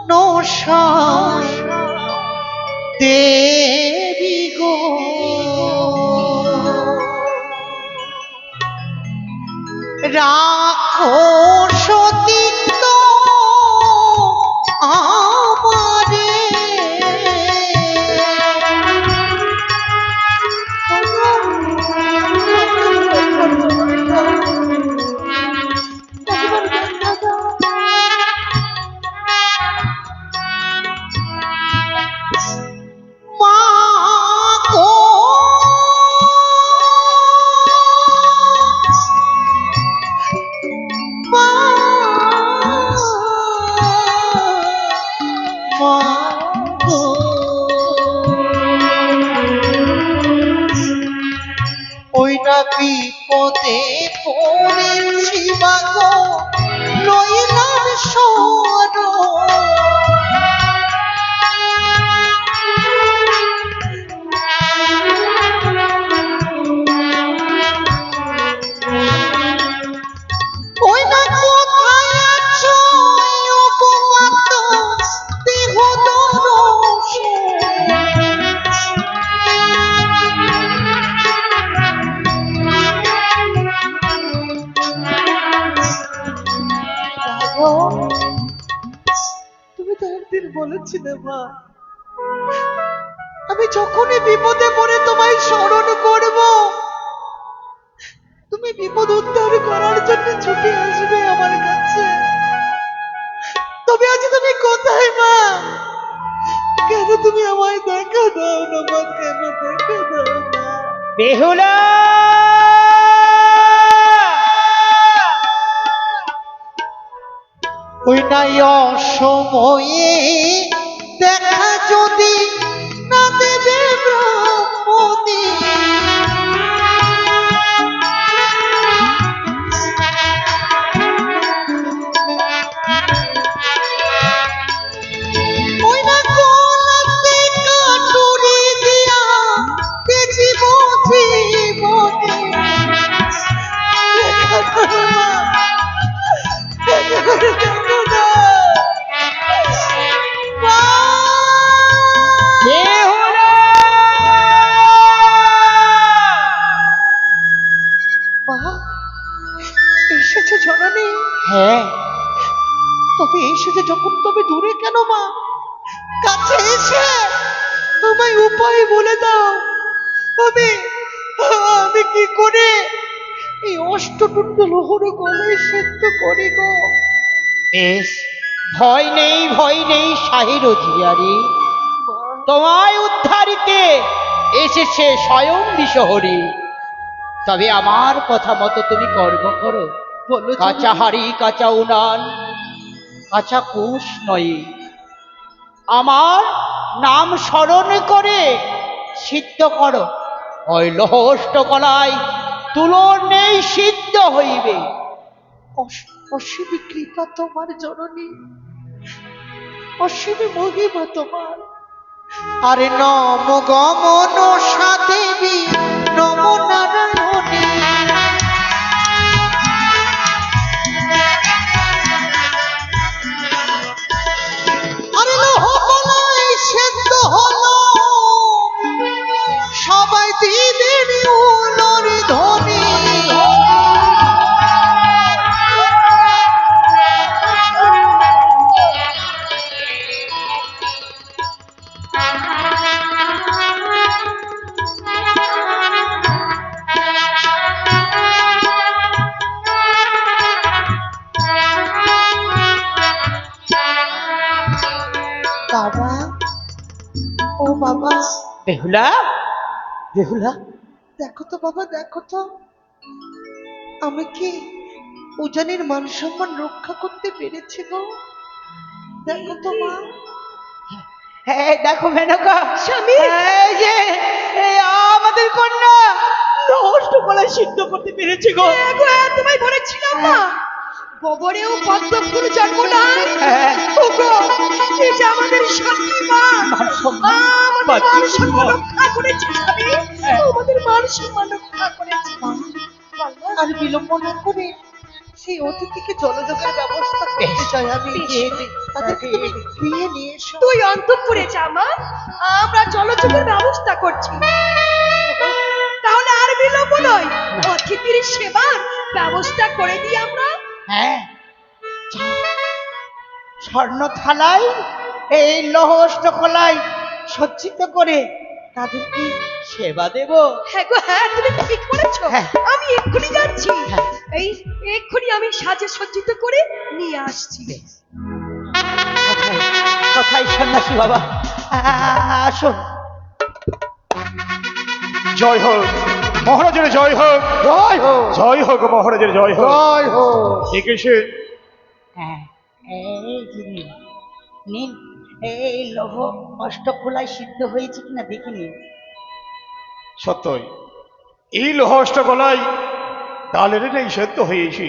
নশা দেবী গো রাখো সতীত্ব আমারে বিপদে পড়েছি মাগো নইলাম শরণ ওই না কোথায় আছো অপমাত দেহ তুমি তো একদিন বলেছিলে মা আমি যখনই বিপদে পড়ে তোমায় স্মরণ করব তুমি বিপদ উদ্ধার করার জন্য ছুটে আসবে আমার কাছে। তবে আজ তুমি কোথায় মা? কেন তুমি আমায় দেখা দাও না মা? কেন দেখা দাও না? বেহুলা ওই নাই অসময়ে দেখা যদি না দেবে ব্রহ্মদী ওই না গলাতে কাটুরি দিয়া দেখিব জীবনে এসেছে জননী? হ্যাঁ। তবে এসেছে যখন তবে দূরে কেন মা? কাছে এসে আমায় উপায় বলে দাও। আমি কি করে এই অষ্টটুন্ড লোহর গলায় সেদ্ধ করি গো? বেশ, ভয় নেই শাহির জিয়ারি, তোমায় উদ্ধারিতে এসেছে স্বয়ং বিশহরী। তবে আমার কথা মতো তুমি কর্ম করো। কাঁচা হাড়ি কাঁচা উনান কাঁচা কুশ নয়, আমার নাম স্মরণ করে সিদ্ধ করো। ওই লোহষ্ট কলায় তুলন নেই, সিদ্ধ হইবে। অসীম কৃপা তোমার জননী, অসীম মহিমা তোমার। আরে নম গমন সাদেবী নম নারায়ণী আরে লোহ কলাই সেদ্ধ হলো সবাই দিদির উলর ধ্বনি বাবা, ও বাবা। বেহুলা, বেহুলা, দেখো তো বাবা, দেখো তো আমি কি উজানের মান সম্মান রক্ষা করতে পেরেছি গো? দেখো তো মা। হ্যাঁ দেখো মেনকা স্বামী, এই যে আমাদের কন্যা নষ্ট কলায় সিদ্ধ করতে পেরেছি গো। তোমায় বলেছিলাম না গোবরেও পদ্মফুল জন্ম না। এই যে আমাদের স্বামী মা, আমাদের মান সম্মান রক্ষা করেছে স্বামী, আমাদের মান সম্মান রক্ষা করেছে। আর বিলম্ব না করে সেই অতিথিকে জলযোগের ব্যবস্থা করতে চাই আমি। তাদেরকে তুমি গৃহে নিয়ে এসো। তুই অন্তঃপুরে যা মা, আমরা জলযোগের ব্যবস্থা করছি। তাহলে আর বিলম্ব নয়, অতিথির সেবার ব্যবস্থা করে দিই আমরা। হ্যাঁ, স্বর্ণ থালায় এই লৌহ অষ্টকলায় সজ্জিত করে তাদেরকে সেবা দেব। হ্যাঁ গো হ্যাঁ, তুমি ঠিক বলেছো। হ্যাঁ। আমি এক্ষুনি যাচ্ছি। হ্যাঁ। এই এক্ষুনি আমি সাজে সজ্জিত করে নিয়ে আসছি। কোথায় কোথায় সন্ন্যাসী বাবা, আসুন। জয় হোক মহারাজের, জয় হোক, জয় হোক, জয় হোক মহারাজের, জয় হোক। জয় হোক। দেখেছে হ্যাঁ, এই যে নিন, নিন এই লৌহ অষ্টকলায় সিদ্ধ হয়েছে কিনা দেখে নিন। সত্যই এই লোহ অষ্টকলায় ডালের নেই সেদ্ধ হয়েছি।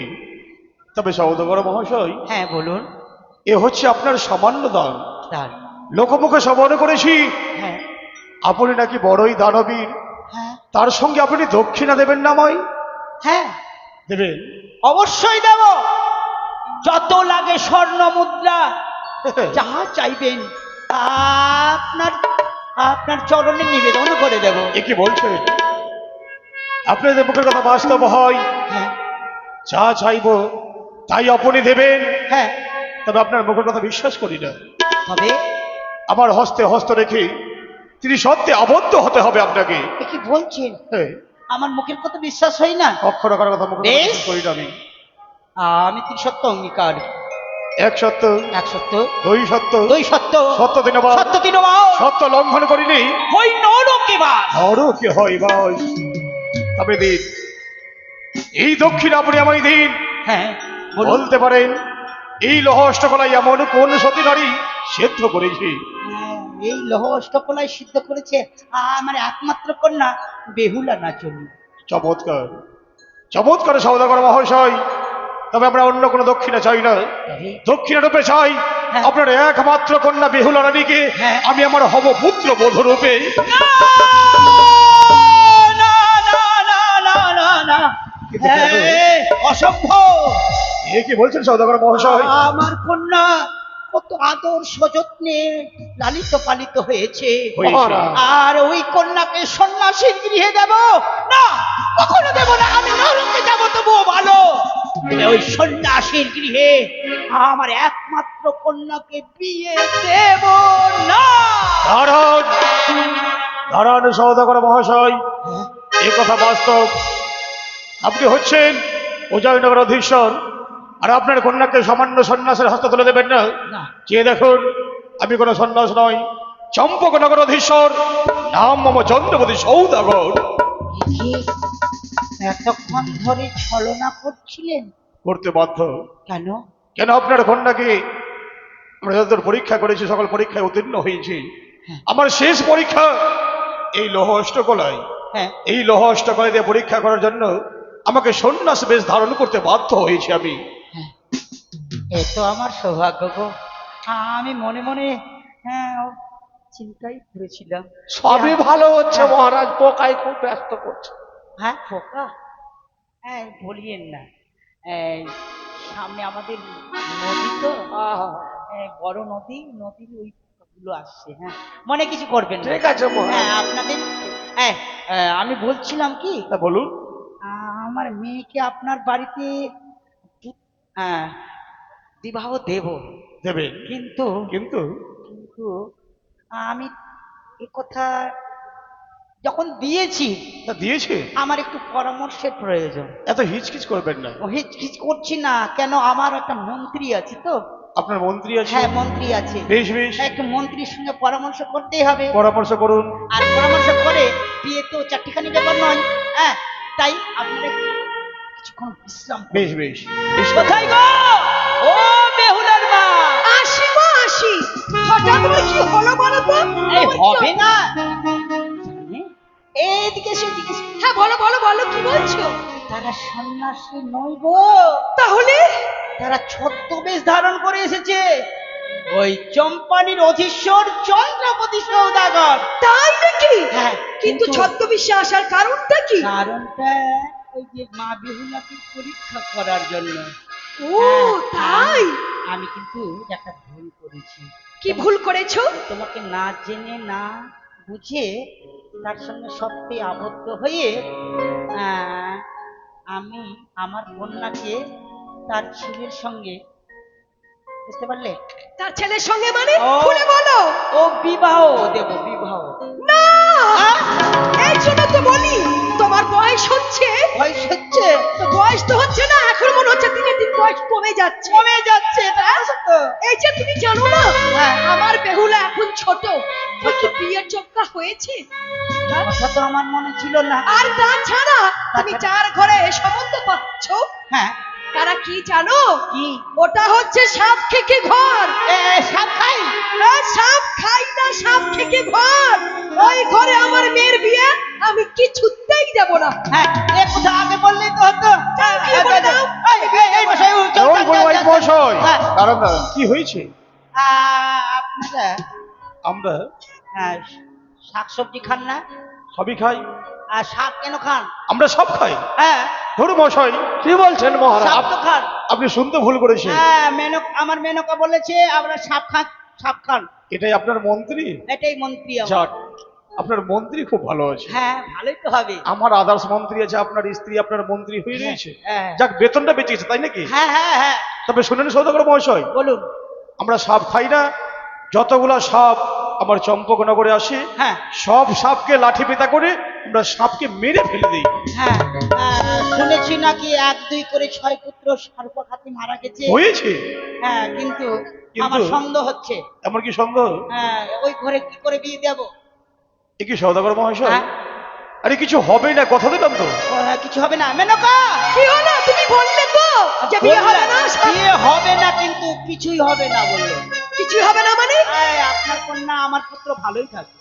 তবে সৌদাগর মহাশয়, হ্যাঁ বলুন। এ হচ্ছে আপনার সামান্য দান। তার লোকমুখে শ্রবণ করেছি হ্যাঁ আপনি নাকি বড়ই দানবীর, হ্যাঁ তার সঙ্গে আপনি দক্ষিণা দেবেন না আমায়? হ্যাঁ, দেবেন? অবশ্যই দেব। যত লাগে স্বর্ণ মুদ্রা, যাহা চাইবেন আপনার আপনার চরণে নিবেদন করে দেব। এ কি বলছেন? আপনাদের মুখের কথা বাস্তব হয়, হ্যাঁ যা চাইবো তাই আপনি দেবেন? হ্যাঁ, তবে আপনার মুখের কথা বিশ্বাস করি না। তবে আমার হস্তে হস্ত রেখে তিনি সত্যি আবদ্ধ হতে হবে আপনাকে। এ কি বলছেন? হ্যাঁ, আমার মুখের কথা বিশ্বাস হয় না। অক্ষর আকার কথা মুখে বেশ। বিশ্বাস করি না আমি। আমি তিন সত্য অঙ্গীকার। এক সত্য, এক সত্য, দুই সত্য, দুই সত্য, সত্য দিনবাদ, সত্য দিনবাদ, সত্য লঙ্ঘন করিনি হই নরকে বাস। আরো কি হয় বাস। তবে দিন এই দক্ষিণ আপনি আমায় দিন। হ্যাঁ বলুন। বলতে পারেন এই লৌহ অষ্টকলায় এমন কোন সতী নারী সেদ্ধ করেছি? হ্যাঁ, এই লৌহ অষ্টকলায় সিদ্ধ করেছে আমার একমাত্র কন্যা বেহুলা নাচনী। চমৎকার, চমৎকার সৌদাগর মহাশয়। তবে আমরা অন্য কোনো দক্ষিণা চাই না, তবে দক্ষিণা রূপে চাই হ্যাঁ। আপনার একমাত্র কন্যা বেহুলা রানীকে হ্যাঁ। আমি আমার হব পুত্র বধূ রূপে। না না না না না না না, হ্যাঁ, অসম্ভব। এ কি বলছেন সৌদাগর মহাশয়? আমার কন্যা কত আদর সযত্নে লালিত পালিত হয়েছে, হয়েছে। আর ওই কন্যাকে সন্ন্যাসীর গৃহে দেব না? কখনো দেব না। আমি নরকে যাব তবুও ভালো, তবে ওই সন্ন্যাসীর গৃহে আমার একমাত্র কন্যাকে বিয়ে দেব না। দাঁড়ান, দাঁড়ান সৌদাগর মহাশয়, এ কথা বাস্তব। আপনি হচ্ছেন উদয়নগর অধীশ্বর, আর আপনার কন্যাকে সামান্য সন্ন্যাসের হস্তে তুলে দেবেন না? না। চেয়ে দেখুন, আমি কোনো সন্ন্যাস নই, চম্পকনগর অধীশ্বর, নাম মম চন্দ্রপতি সৌদাগর। কি এতক্ষণ ধরে ছলনা করছিলেন? করতে বাধ্য। কেন? কেন আপনার কন্যাকে আমরা যতদূর পরীক্ষা করেছি সকল পরীক্ষায় উত্তীর্ণ হয়েছি। হ্যাঁ। আমার শেষ পরীক্ষা এই লৌহ অষ্টকলায়। হ্যাঁ, এই লৌহ অষ্টকলায় দিয়ে পরীক্ষা করার জন্য আমাকে সন্ন্যাস বেশ ধারণ করতে বাধ্য হয়েছি আমি। এ তো আমার সৌভাগ্য গো। আমি মনে মনে হ্যাঁ চিন্তাই করেছিলাম। সবই ভালো হচ্ছে মহারাজ, পোকায় খুব ব্যস্ত করছে। হ্যাঁ পোকা? হ্যাঁ বলিয়েন না। এই, সামনে আমাদের নদী তো, বড় নদী, নদীর ওই গুলো আসছে। হ্যাঁ, মনে কিছু করবেন না। ঠিক আছে মহারাজ। হ্যাঁ আপনাদের হ্যাঁ, আমি বলছিলাম কি, তা বলুন। আমার মেয়েকে আপনার বাড়িতে হ্যাঁ বিবাহ দেব, দেবেন? কিন্তু কিন্তু কিন্তু আমি এ কথা যখন দিয়েছি তা দিয়েছে, আমার একটু পরামর্শের প্রয়োজন। এত হিচকিচ করবেন না। ও হিচকিচ করছি না কেন, আমার একটা মন্ত্রী আছে তো। আপনার মন্ত্রী আছে? হ্যাঁ মন্ত্রী আছে। বেশ বেশ, একটু মন্ত্রীর সঙ্গে পরামর্শ করতেই হবে। পরামর্শ করুন। আর পরামর্শ করে বিয়ে তো চারটিখানি ব্যাপার নয়। হ্যাঁ, তাই আপনারা কিছুক্ষণ বিশ্রাম করুন। বেশ বেশ, বিশ্রাম। কোথায় গো ও বেহুলার মা? আসি গো আসি। হঠাৎ করে কি হলো বলো তো? এই হবে না, এইদিকে এসো, এদিকে এসো। হ্যাঁ বলো বলো বলো, কি বলছো? তারা সন্ন্যাসী নয় গো, তাহলে তারা ছদ্মবেশ ধারণ করে এসেছে ওই চম্পানির অধীশ্বর চন্দ্রপতি সৌদাগর। তাই নাকি? হ্যাঁ, কিন্তু ছদ্মবেশে আসার কারণটা কি? কারণটা ওই যে মা বেহুলাকে পরীক্ষা করার জন্য। ও তাই? আমি কিন্তু একটা ভুল করেছি। কি ভুল করেছো? তোমাকে না জেনে না বুঝে তার সঙ্গে সত্যি আবদ্ধ হয়ে আহ, আমি আমার কন্যাকে তার ছেলের সঙ্গে, বুঝতে পারলে, তার ছেলের সঙ্গে মানে ও। খুলে বলো। ও বিবাহ দেব, বিবাহ। না, এই জন্য তো বলি তোমার বয়স হচ্ছে। বয়স হচ্ছে, তো বয়স তো হচ্ছে না, এখন মনে হচ্ছে দিনের দিন বয়স কমে যাচ্ছে। কমে যাচ্ছে, এটা সত্য। এই যে তুমি জানো না, হ্যাঁ। আমার বেহুলা এখন ছোট, ওর কি বিয়ের চক্কা হয়েছে? কথা তো আমার মনে ছিল না। আর তাছাড়া তুমি যার ঘরে সম্বন্ধ পাচ্ছ, হ্যাঁ, তারা কি জানো? কি? ওটা হচ্ছে সাপ খেকে ঘর। সাপ খাই? সাপ খাই না, সাপ খেকে ঘর। ওই ঘরে আমার মেয়ের বিয়ে আমি কিছুতেই দেব না। হ্যাঁ, এ কথা আগে বললেই তো হতো। কি বলে দাও? এই মশাই, চল, ওই চল, বৈবাহিক চল, চল। মহাশয়, হ্যাঁ। দাঁড়ান দাঁড়ান, কি হয়েছে? আপনারা আমরা শাকসবজি খান না? সবই খাই। আর শাক কেন খান? আমরা সব খাই। হ্যাঁ, ধরু মশাই, কি বলছেন শাক মহারাজ? তো খান। আপনি শুনতে ভুল করেছেন। হ্যাঁ, আমার মেনকা বলেছে আমরা সাপ খান, সাপ খান। এটাই আপনার মন্ত্রী? এটাই মন্ত্রী আমার। যাক, আপনার মন্ত্রী খুব ভালো আছে। হ্যাঁ, ভালোই তো হবে। আমার আদার্স মন্ত্রী আছে, আপনার স্ত্রী আপনার মন্ত্রী হয়ে রয়েছে। হ্যাঁ। যাক, বেতনটা বেঁচে গেছে, তাই নাকি? হ্যাঁ হ্যাঁ হ্যাঁ, তবে শুনেন সৌদাগর মহাশয়, বলুন। আমরা সাপ খাই না। যতগুলা সাপ আমার চম্পকনগরে আসে, হ্যাঁ সব সাপকে লাঠি পেটা করে আমরা সাপকে মেরে ফেলে দিই। হ্যাঁ, শুনেছি নাকি 1-2 করে 6 পুত্র সর্বঘাতে মারা গেছে। হয়েছে? হ্যাঁ, কিন্তু কিন্তু- আমার সন্দেহ হচ্ছে। এমন কি সন্দেহ? হ্যাঁ, ওই ঘরে কি করে বিয়ে দেব? এ কি সৌদাগর মহাশয়? হ্যাঁ। আরে কিছু হবে না, কথা দিলাম তো। কিছু হবে না মেনকা? কি হলো? তুমি বললে তো যে বিয়ে হবে না। বিয়ে হবে না, কিন্তু কিছুই হবে না বললে। কিছুই হবে না মানে? আপনার কন্যা আমার পুত্র ভালোই থাকবে।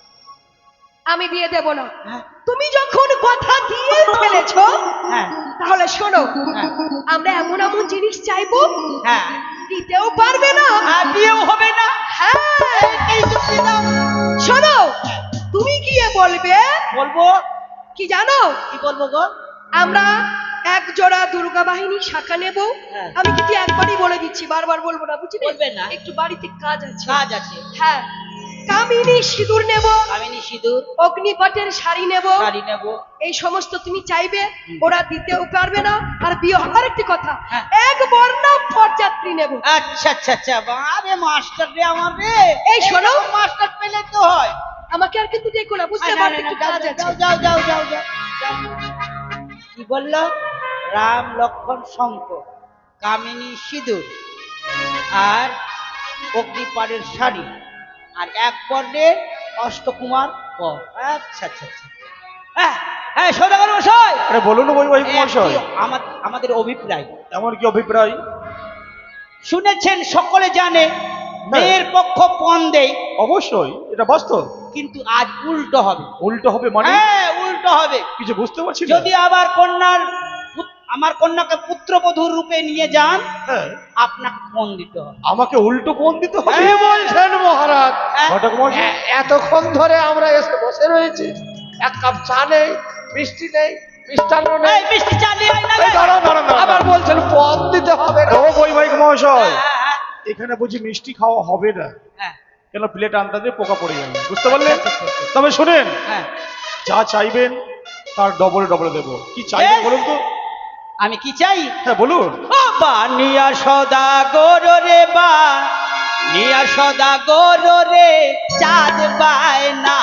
আমি বিয়ে দেব না। হ্যাঁ তুমি যখন কথা দিয়ে ফেলেছো, হ্যাঁ তাহলে শোনো, হ্যাঁ আমরা এমন এমন জিনিস চাইবো হ্যাঁ, দিতেও পারবে না। আর বিয়েও হবে না। হ্যাঁ, এই যুক্তি দাও। শোনো, তুমি গিয়ে বলবে বলবো কি জানো? কি বলবো গো? আমরা এক জোড়া দুর্গা বাহিনী শাখা নেব। হ্যাঁ। আমি কিন্তু একবারই বলে দিচ্ছি, বারবার বলবো না, বুঝলি? বলবে না। একটু বাড়িতে কাজ আছে। কাজ আছে। হ্যাঁ, কামিনী সিঁদুর নেব, কামিনী সিঁদুর, অগ্নিপটের শাড়ি নেব। শাড়ি নেব। এই সমস্ত তুমি চাইবে, ওরা দিতেও পারবে না। আর বিয়ে হওয়ার একটি কথা, হ্যাঁ। এক বর্ণা পরযাত্রী নেব। আচ্ছা আচ্ছা আচ্ছা, আরে মাস্টার রে আমার রে। এই শোনো, মাস্টার পেলে তো হয়। আমাকে আর কিন্তু দেখো না, বুঝতে না, না, পারবে, না, একটু যাও, কাজ যাও, আছে। যাও, যাও, যাও, যাও, যাও। কি বললো? রাম লক্ষ্মণ শঙ্কর, কামিনী সিঁদুর, আর অগ্নিপাড়ের শাড়ি, আর এক বর্ণের অষ্টকুমার পর। আচ্ছা আচ্ছা আচ্ছা। হ্যাঁ হ্যাঁ, সৌদাগর মশাই, আরে বলুন বৈবাহিক মহাশয়, আমাদের অভিপ্রায়। এমন কি অভিপ্রায়? শুনেছেন, সকলে জানে মেয়ের পক্ষ পণ দেয়, অবশ্যই, এটা বাস্তব। কিন্তু আজ উল্টো হবে। উল্টো হবে মানে? হ্যাঁ, উল্টো হবে। কিছু বুঝতে পারছি না। যদি আমার কন্যাকে পুত্রবধূর রূপে নিয়ে যান, হ্যাঁ, আপনাকে পণ দিতে হবে। আমাকে উল্টো কোণ দিতে হবে? হ্যাঁ। বলছেন মহারাজ? হ্যাঁ? ঘটক মশাই, এতক্ষণ ধরে আমরা এসে বসে রয়েছি, এক কাপ চা নেই, মিষ্টি নেই, মিষ্টান্ন নেই। এই মিষ্টি চালিয়ে আয় না এই রে। দাঁড়ান, দাঁড়ান, দাঁড়ান। আবার বলছেন পদ দিতে হবে না। ও বৈবাহিক মহাশয়, হ্যাঁ, হ্যাঁ, এখানে বুঝি মিষ্টি খাওয়া হবে না? হ্যাঁ, কেন, প্লেট আনতে দিয়ে পোকা পড়ে যাবে, বুঝতে পারলেন? আচ্ছা, আচ্ছা, আচ্ছা। তবে শুনেন, হ্যাঁ। যা চাইবেন তার ডবল ডবল দেবো। কি চাইবেন এ? বলুন তো? আমি কি চাই? হ্যাঁ বলুন। ও বানিয়া সদাগর রে, বা নিয়া সদাগর রে, চাঁদ বায় না।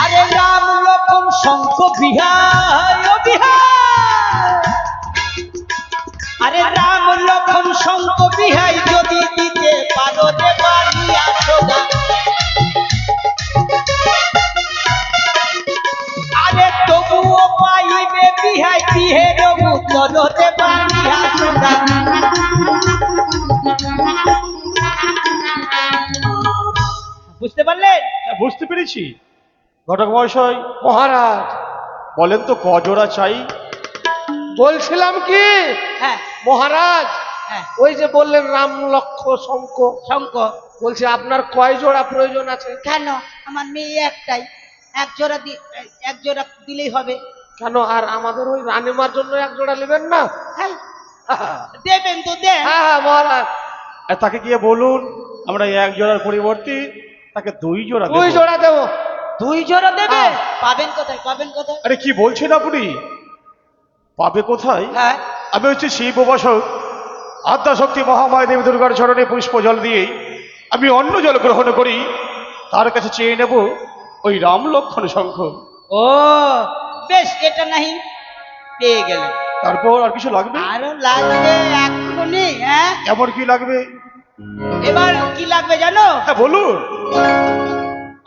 আরে রাম লক্ষ্মণ শঙ্খ বিহায় ও বিহায়। আরে রাম লক্ষ্মণ শঙ্খ বিহায় যদি দিতে পারো রে, বানিয়া সদা। আরে তবুও পাইবে বিহাই বিহের উত্তরতে বানিয়া সদা। বুঝতে পারলেন? হ্যাঁ, বুঝতে পেরেছি। ঘটক মহাশয়, মহারাজ, বলেন তো কজোড়া চাই? বলছিলাম কি হ্যাঁ মহারাজ, হ্যাঁ, ওই যে বললেন রাম লক্ষ শঙ্খ, শঙ্কর। বলছি আপনার কয় জোড়া প্রয়োজন আছে? কেন, আমার মেয়ে একটাই, এক জোড়া দিলেই হবে। কেন আর আমাদের ওই রানীমার জন্য এক জোড়া নেবেন না? হ্যাঁ, দেবেন তো দেন। হ্যাঁ হ্যাঁ মহারাজ, আর তাকে গিয়ে বলুন আমরা এক জোড়ার পরিবর্তে তাকে 2 জোড়া দেব। 2 জোড়া দেবো। 2 জোড়া দেবে? হ্যাঁ। পাবেন কোথায়, পাবেন কোথায়? আরে কি বলছেন আপনি? পাবে কোথায়? হ্যাঁ, আমি হচ্ছে শিব উপাসক। আদ্যাশক্তি মহামায়া দেবী দুর্গার চরণে পুষ্প জল দিয়ে আমি অন্য জল গ্রহণ করি। তার কাছে চেয়ে নেব ওই রাম লক্ষ্মণ শঙ্খ। ও বেশ, এটা নাহি পেয়ে গেলেন। তারপর আর কিছু লাগবে? আরো লাগবে এক্ষুনি। হ্যাঁ, এমন কি লাগবে? এবার কি লাগবে জানো? হ্যাঁ বলুন।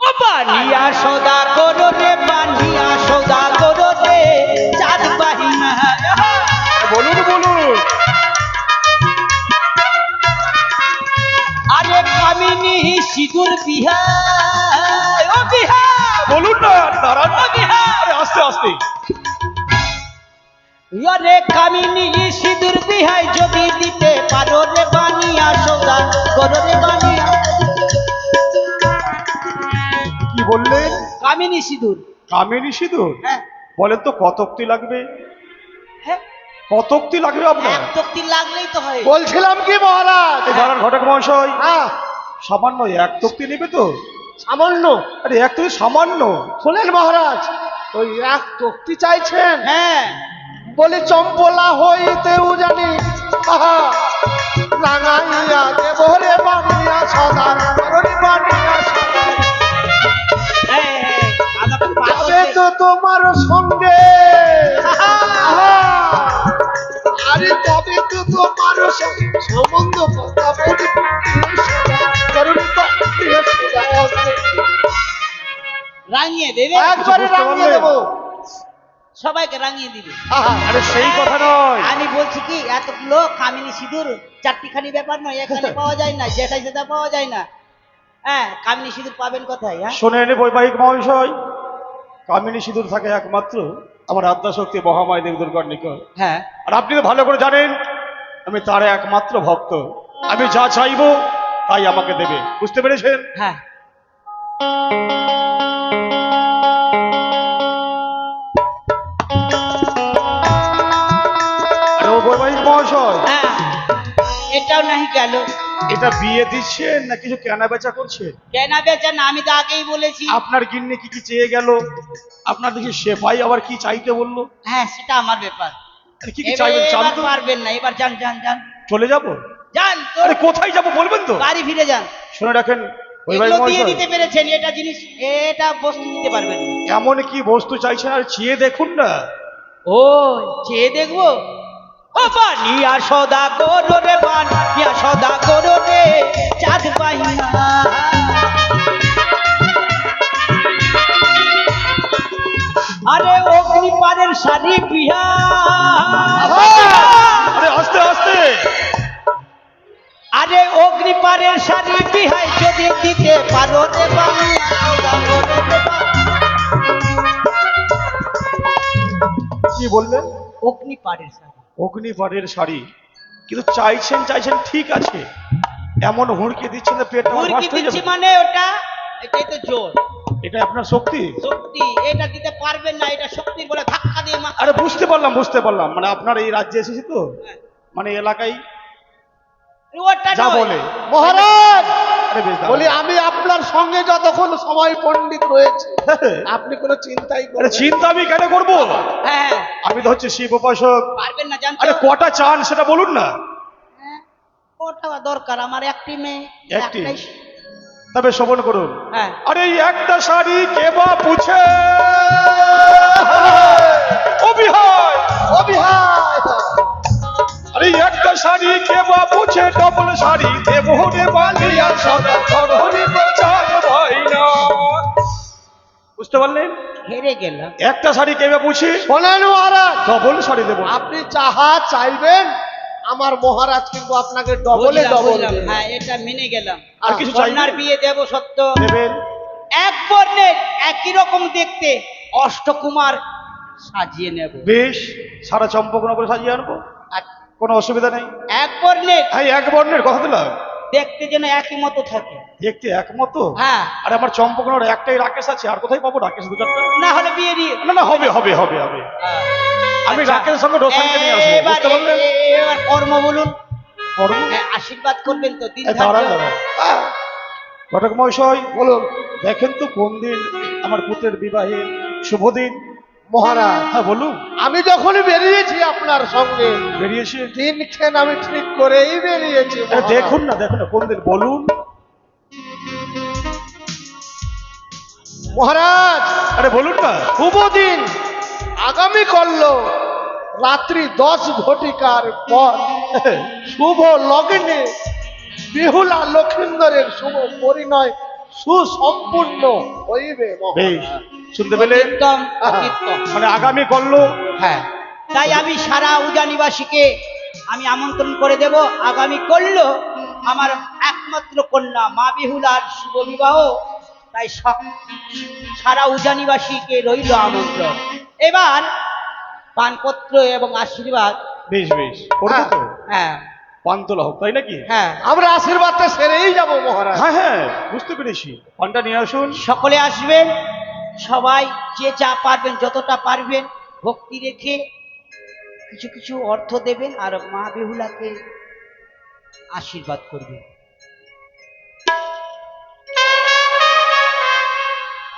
ও বানিয়া সদা করো রে, বানিয়া সদা করো রে, চাঁদ বাহিনা। বলুন বলুন। আরে কামিনী সিঁদুর বিহার, ও বিহার, বলুন না, দাঁড়ান। ও বিহার। আরে আস্তে আস্তে। আরে কামিনী সিঁদুর বিহাই যদি দিতে পারো রে, বানিয়া সদা করো রে, বানিয়া। কি বললেন? কামিনী সিঁদুর। কামিনী সিঁদুর? হ্যাঁ বলেন তো কতকটি লাগবে? হ্যাঁ, কতকটি লাগবে আপনার? এক তক্তি লাগলেই তো হয়। বলছিলাম কি মহারাজ? এই দাঁড়ান ঘটক মহাশয়, হ্যাঁ, সামান্য এক তক্তি নেবে তো? সামান্য। আরে এক তক্তি সামান্য। শোনেন মহারাজ, ওই এক তক্তি চাইছেন? হ্যাঁ, বলি চম্পলা হইতেও জানি আহা রাঙাইয়া দেব রে, বানিয়া সদা করো বানিয়া সদা। হ্যাঁ, হ্যাঁ, আমাকে পাগল তবে তো তোমার সঙ্গে আহা, আরে তবে তো তোমার সঙ্গে সম্বন্ধ কথা বলি করুন বানিয়া সদা। রাঙিয়ে দেবে, একবারে বুঝতে রাঙিয়ে পারলেন? দেবো। সবাইকে রাঙিয়ে দিবে। আহা, আরে সেই কথা নয়। আমি বলছি কি, এতগুলো কামিনী সিঁদুর চারটিখানি ব্যাপার নয়, এখানে পাওয়া যায় না, যেটাই সেটা পাওয়া যায় না। হ্যাঁ, কামিনী সিঁদুর পাবেন কোথায়? হ্যাঁ, শোনেন বৈবাহিক মহাশয়, কামিনী সিঁদুর থাকে একমাত্র আমার আদ্যাশক্তি মহামায়া দেবী দুর্গার নিকট। হ্যাঁ, আর আপনি তো ভালো করে জানেন আমি তার একমাত্র ভক্ত। আমি যা চাইবো তাই আমাকে দেবে, বুঝতে পেরেছেন? হ্যাঁ। আরে ও বৈবাহিক মহাশয়, হ্যাঁ, এটাও নাহি গেল। এটা বিয়ে দিচ্ছেন না কিছু কেনা বেচা করছেন? কেনা বেচা না, আমি তো আগেই বলেছি। আপনার গিন্নি কি কি চেয়ে গেল? আপনার দেখি সেপাই আবার কি চাইতে বললো? হ্যাঁ, সেটা আমার ব্যাপার। আরে কি কি চাইবেন চান এবার তো? পারবেন না, এবার যান যান যান চলে যাবো? যান তো, আরে কোথায় যাবো বলবেন তো? বাড়ি ফিরে যান। শুনে রাখেন বৈবাহিক এগুলো দিয়ে মহাশয়, দিতে পেরেছেন, এটা জিনিস, এটা বস্তু দিতে পারবেন না। এমন কি বস্তু চাইছেন আর চেয়ে দেখুন না। ও চেয়ে দেখবো? ও বানিয়া সদা করো রে, বানিয়া সদা করো রে, চাঁদ বাহিনা। আরে অগ্নি পারের শাড়ি বিহার, আরে আস্তে আস্তে। আরে অগ্নি পারের শাড়ি বিহাই যদি দিতে পারো রে, বানিয়া সদা করো রে, কি বললেন? অগ্নি পারের শাড়ি। অগ্নিপাড়ের শাড়ি? কিন্তু চাইছেন চাইছেন ঠিক আছে, এমন হুড়কে দিচ্ছেন না পেট আমার মুরগি ফাস্ট হয়ে দিচ্ছি যাবে। মানে ওটা, এটাই তো জোর এটা আপনার শক্তি? শক্তি। এটা দিতে পারবেন না, এটা শক্তির বলে ধাক্কা দিয়ে মা। আরে বুঝতে পারলাম, মানে আপনার এই রাজ্যে এসেছি তো, মানে এলাকায় ওটা যা নয়। বলে। মহারাজ আরে বেশ দাঁড়ান। বলি আমি আপনার সঙ্গে যতক্ষণ সময় পণ্ডিত রয়েছে আপনি কোনো চিন্তাই আরে করবেন না। চিন্তা আমি কেন করবো? হ্যাঁ, আমি তো হচ্ছে শিব উপাসক। পারবেন না জানতো। আরে কটা চান সেটা বলুন না। হ্যাঁ, ওটা দরকার আমার, একটি মেয়ে, একটি? একটাই। তবে শ্রবণ করুন। হ্যাঁ, আরে এই একটা শাড়ি কে বা পুছে অবিহার। অবিহার আরে এই একটা শাড়ি কে বা পুছে ডবল শাড়ি দেবো রে বালিয়া সদা ধরনি চাঁদ ভাইনা। বুঝতে পারলেন? হেরে গেলাম। একটা শাড়ি কে বা পুছে শোনেন মহারাজ, ডবল শাড়ি দেবো। আপনি যাহা চাইবেন আমার মহারাজ কিন্তু আপনাকে ডবলে বুঝলাম, ডবল বুঝলাম। দেবে। হ্যাঁ, এটা মেনে গেলাম। আর কিছু চাই কন্যার বিয়ে দেব সত্য, দেবেন? এক বর্ণের একই রকম দেখতে অষ্টকুমার সাজিয়ে নেব। বেশ, সারা চম্পকনগর সাজিয়ে আনবো, আর কোনো অসুবিধা নেই। এক বর্ণের হ্যাঁ এক বর্ণের কথা দিলাম। দেখতে যেন একই মতো থাকে। দেখতে একমত? হ্যাঁ। আর আমার চম্পকনগর একটাই রাকেশ আছে, আর কোথায় পাবো রাকেশ দু চারটা? না হলে বিয়ে দিয়ে না না, হবে হবে হবে হবে। আমি আচ্ছা। রাকেশের সঙ্গে রোশনকে নিয়ে আসবো, এবার বুঝতে পারলেন? এবার কর্ম বলুন। কর্ম? হ্যাঁ, আশীর্বাদ করবেন তো দিন দাঁড়ান ধার্য। দাঁড়ান। ঘটক মহাশয় বলুন, দেখেন তো কোন দিন আমার পুত্রের বিবাহের শুভ দিন। মহারাজ, হ্যাঁ বলুন। আমি যখনই বেরিয়েছি আপনার সঙ্গে বেরিয়েছে? দিনক্ষণ আমি ঠিক করেই বেরিয়েছি মহারাজ। দেখুন না দেখুন না কোন দিন বলুন। মহারাজ, আরে বলুন না। শুভ দিন আগামী করল রাত্রি 10 ঘটিকার পর শুভ লগ্নে বিহুলা লক্ষিন্দরের শুভ পরিণয় সুসম্পূর্ণ হইবে বেশ, মহারাজ। শুনতে পেলেন? উত্তম উত্তম। মানে আগামী করলো। হ্যাঁ, তাই আমি সারা উজানিবাসীকে আমি আমন্ত্রণ করে দেব, আগামী করল আমার একমাত্র কন্যা মা বিহুলার শুভ বিবাহ। তাই সারা উজানিবাসীকে রইল আমন্ত্রণ। এবার পানপত্র এবং আশীর্বাদ। বেশ বেশ, করবো তো। হ্যাঁ পান্তলা হোক, তাই নাকি? হ্যাঁ, আমরা আশীর্বাদটা সেরেই যাব মহারাজ। হ্যাঁ হ্যাঁ, বুঝতে পেরেছি। পানটা নিয়ে আসুন। সকলে আসবেন, সবাই যে যা পারবেন যতটা পারবেন ভক্তি রেখে কিছু কিছু অর্থ দেবেন আর মা বেহুলাকে আশীর্বাদ করবেন।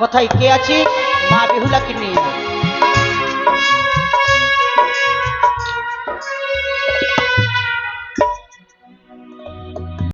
কোথায় কে আছে? মা বেহুলাকে নিয়ে যান।